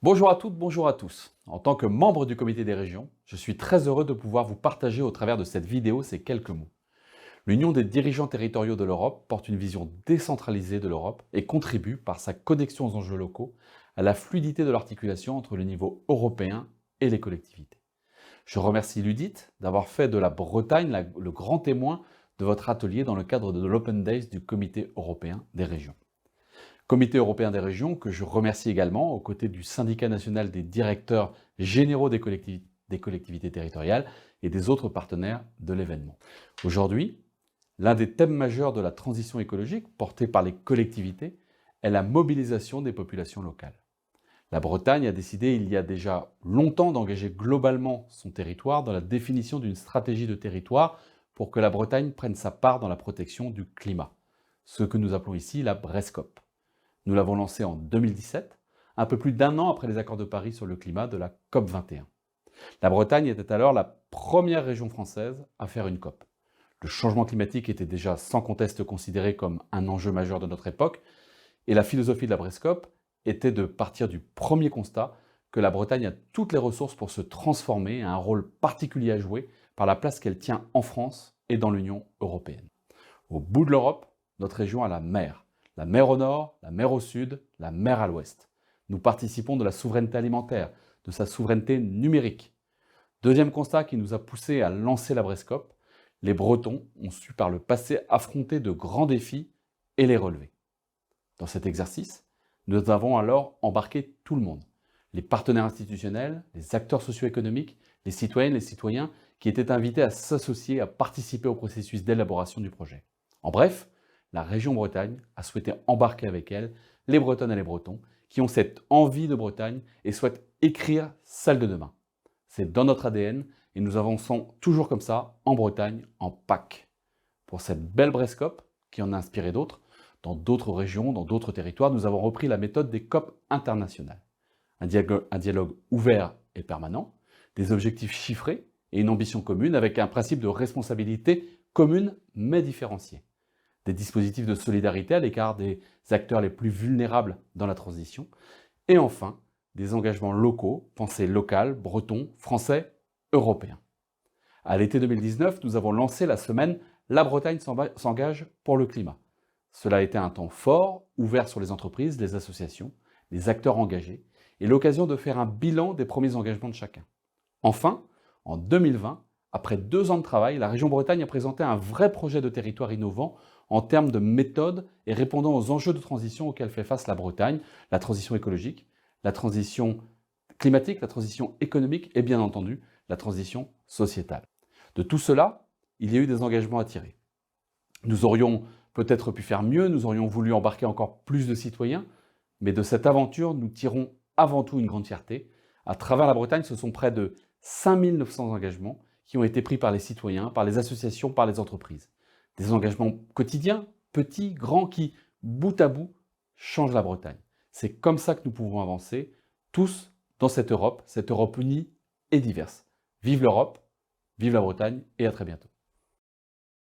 Bonjour à toutes, bonjour à tous. En tant que membre du comité des régions, je suis très heureux de pouvoir vous partager au travers de cette vidéo ces quelques mots. L'Union des dirigeants territoriaux de l'Europe porte une vision décentralisée de l'Europe et contribue, par sa connexion aux enjeux locaux, à la fluidité de l'articulation entre le niveau européen et les collectivités. Je remercie l'UDIT d'avoir fait de la Bretagne le grand témoin de votre atelier dans le cadre de l'Open Days du Comité européen des régions. Comité européen des régions, que je remercie également, aux côtés du syndicat national des directeurs généraux des collectivités territoriales et des autres partenaires de l'événement. Aujourd'hui, l'un des thèmes majeurs de la transition écologique, porté par les collectivités, est la mobilisation des populations locales. La Bretagne a décidé il y a déjà longtemps d'engager globalement son territoire dans la définition d'une stratégie de territoire pour que la Bretagne prenne sa part dans la protection du climat, ce que nous appelons ici la BRESCOP. Nous l'avons lancé en 2017, un peu plus d'un an après les accords de Paris sur le climat de la COP 21. La Bretagne était alors la première région française à faire une COP. Le changement climatique était déjà sans conteste considéré comme un enjeu majeur de notre époque, et la philosophie de la BRESCOP était de partir du premier constat que la Bretagne a toutes les ressources pour se transformer et a un rôle particulier à jouer par la place qu'elle tient en France et dans l'Union européenne. Au bout de l'Europe, notre région a la mer. La mer au nord, la mer au sud, la mer à l'ouest. Nous participons de la souveraineté alimentaire, de sa souveraineté numérique. Deuxième constat qui nous a poussé à lancer la BRESCOP, les Bretons ont su par le passé affronter de grands défis et les relever. Dans cet exercice, nous avons alors embarqué tout le monde. Les partenaires institutionnels, les acteurs socio-économiques, les citoyennes, les citoyens qui étaient invités à s'associer, à participer au processus d'élaboration du projet. En bref, la région Bretagne a souhaité embarquer avec elle les Bretonnes et les Bretons qui ont cette envie de Bretagne et souhaitent écrire celle de demain. C'est dans notre ADN et nous avançons toujours comme ça, en Bretagne, en PAC. Pour cette belle BRESCOP, qui en a inspiré d'autres, dans d'autres régions, dans d'autres territoires, nous avons repris la méthode des COP internationales. Un dialogue ouvert et permanent, des objectifs chiffrés et une ambition commune avec un principe de responsabilité commune mais différenciée. Des dispositifs de solidarité à l'égard des acteurs les plus vulnérables dans la transition, et enfin, des engagements locaux, pensés local, bretons, français, européens. À l'été 2019, nous avons lancé la semaine « La Bretagne s'engage pour le climat ». Cela a été un temps fort, ouvert sur les entreprises, les associations, les acteurs engagés, et l'occasion de faire un bilan des premiers engagements de chacun. Enfin, en 2020, après 2 ans de travail, la région Bretagne a présenté un vrai projet de territoire innovant en termes de méthode et répondant aux enjeux de transition auxquels fait face la Bretagne, la transition écologique, la transition climatique, la transition économique et bien entendu la transition sociétale. De tout cela, il y a eu des engagements à tirer. Nous aurions peut-être pu faire mieux, nous aurions voulu embarquer encore plus de citoyens, mais de cette aventure, nous tirons avant tout une grande fierté. À travers la Bretagne, ce sont près de 5900 engagements qui ont été pris par les citoyens, par les associations, par les entreprises. Des engagements quotidiens, petits, grands, qui, bout à bout, changent la Bretagne. C'est comme ça que nous pouvons avancer, tous dans cette Europe unie et diverse. Vive l'Europe, vive la Bretagne et à très bientôt.